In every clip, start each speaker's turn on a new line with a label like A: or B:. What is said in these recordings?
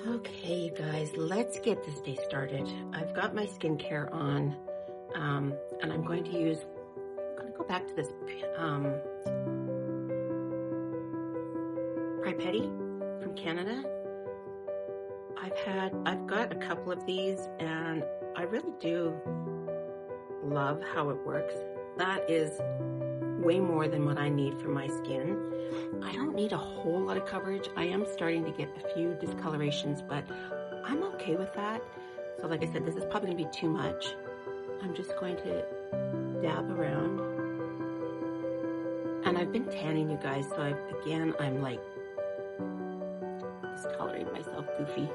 A: Okay, you guys, let's get this day started. I've got my skincare on, and I'm going to go back to this PRIPEDI from Canada. I've got a couple of these, and I really do love how it works. That is way more than what I need for my skin. I don't need a whole lot of coverage. I am starting to get a few discolorations, but I'm okay with that. So like I said, this is probably gonna be too much. I'm just going to dab around. And I've been tanning, you guys, so I'm like discoloring myself goofy.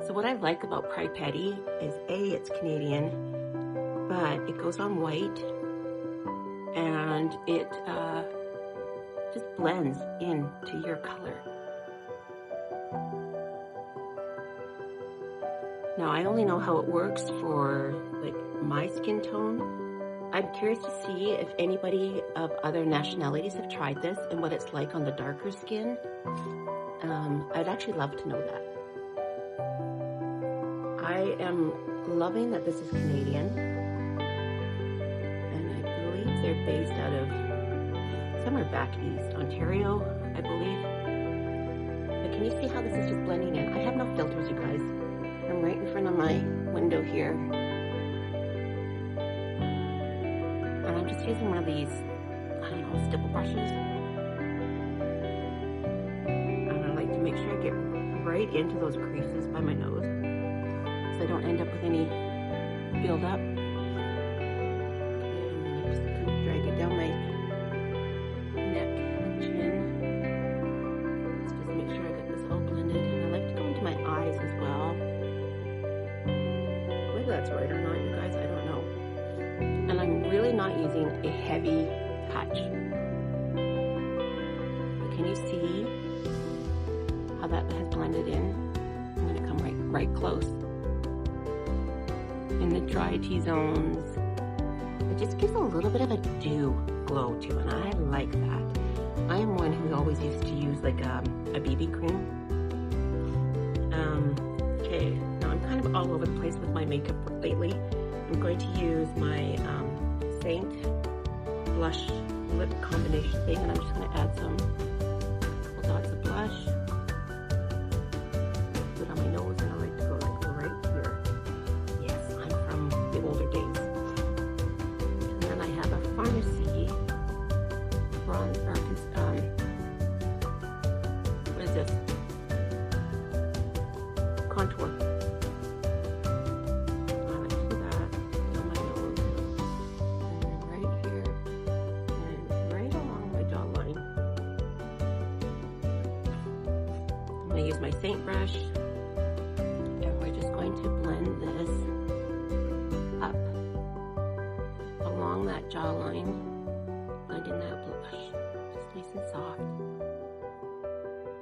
A: So what I like about PRIPEDI is it's Canadian, but it goes on white, and it just blends into your color. Now, I only know how it works for like my skin tone. I'm curious to see if anybody of other nationalities have tried this and what it's like on the darker skin. I'd actually love to know that. I am loving that this is Canadian, and I believe they're based out of somewhere back east, Ontario, I believe. But can you see how this is just blending in? I have no filters, you guys. I'm right in front of my window here. And I'm just using one of these, I don't know, stipple brushes. And I like to make sure I get right into those creases by my nose, so I don't end up with any buildup. And then I just kind of drag it down my neck and chin. Let's just make sure I get this all blended. And I like to go into my eyes as well. Maybe that's right or not, you guys, I don't know. And I'm really not using a heavy touch. But can you see how that has blended in? I'm gonna come right close. In the dry T-zones. It just gives a little bit of a dew glow to it, and I like that. I am one who always used to use like a BB cream. Okay, now I'm kind of all over the place with my makeup lately. I'm going to use my Seint blush lip combination thing, and I'm just going to add some couple dots of blush. Put it on my nose, and I like to go like right here. Yes, I'm from the older days. And then I have a PHARMASI bronze, what is this? Contour. I like to do that on my nose, and then right here, and right along my jawline. I'm going to use my Seint brush, and we're just going to blend this up along that jawline, blend in that blush, just nice and soft.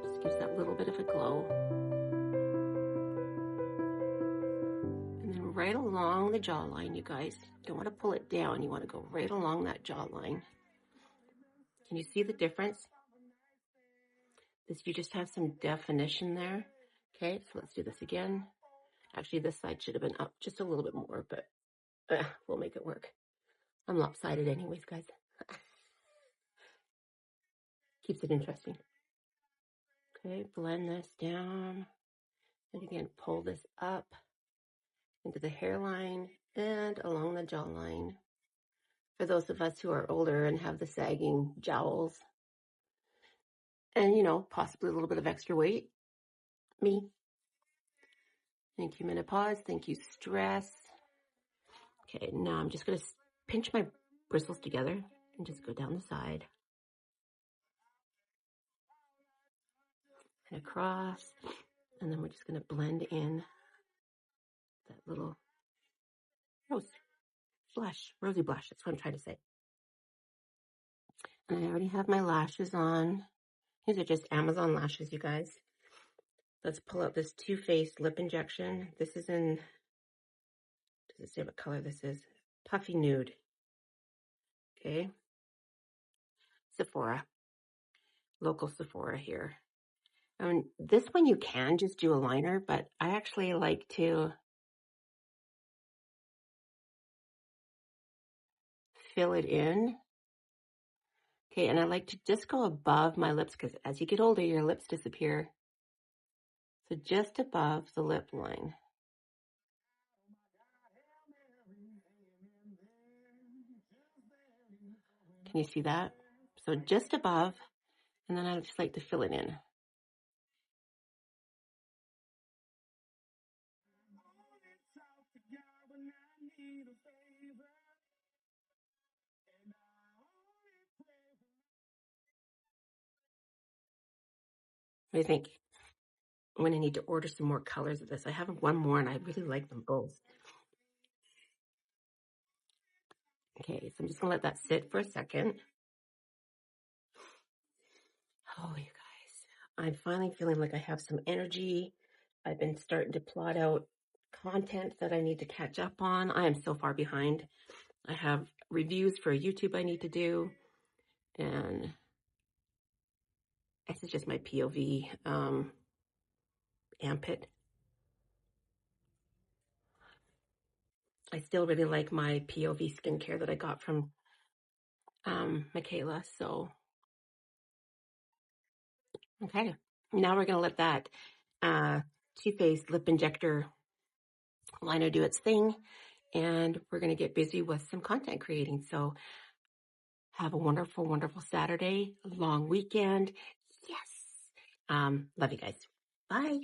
A: Just gives that little bit of a glow. Right along the jawline, you guys. You don't want to pull it down. You want to go right along that jawline. Can you see the difference? You just have some definition there. Okay, so let's do this again. Actually, this side should have been up just a little bit more, but we'll make it work. I'm lopsided anyways, guys. Keeps it interesting. Okay, blend this down. And again, pull this up into the hairline and along the jawline. For those of us who are older and have the sagging jowls, and you know, possibly a little bit of extra weight, me. Thank you, menopause. Thank you, stress. Okay, now I'm just gonna pinch my bristles together and just go down the side and across, and then we're just gonna blend in that little rosy blush, that's what I'm trying to say. And I already have my lashes on. These are just Amazon lashes, you guys. Let's pull out this Too Faced lip injection. This is in, does it say what color this is? Puffy Nude. Okay. Sephora. Local Sephora here. This one you can just do a liner, but I actually like to fill it in. Okay, and I like to just go above my lips because as you get older, your lips disappear. So just above the lip line. Can you see that? So just above, and then I just like to fill it in. What do you think? I'm going to need to order some more colors of this. I have one more, and I really like them both. Okay, so I'm just going to let that sit for a second. Oh, you guys, I'm finally feeling like I have some energy. I've been starting to plot out content that I need to catch up on. I am so far behind. I have reviews for YouTube I need to do, and this is just my POV Amp It. I still really like my POV skincare that I got from Michaela. So, okay. Now we're going to let that Too Faced Lip Injector liner do its thing. And we're going to get busy with some content creating. So have a wonderful, wonderful Saturday, long weekend. Yes. Love you guys. Bye.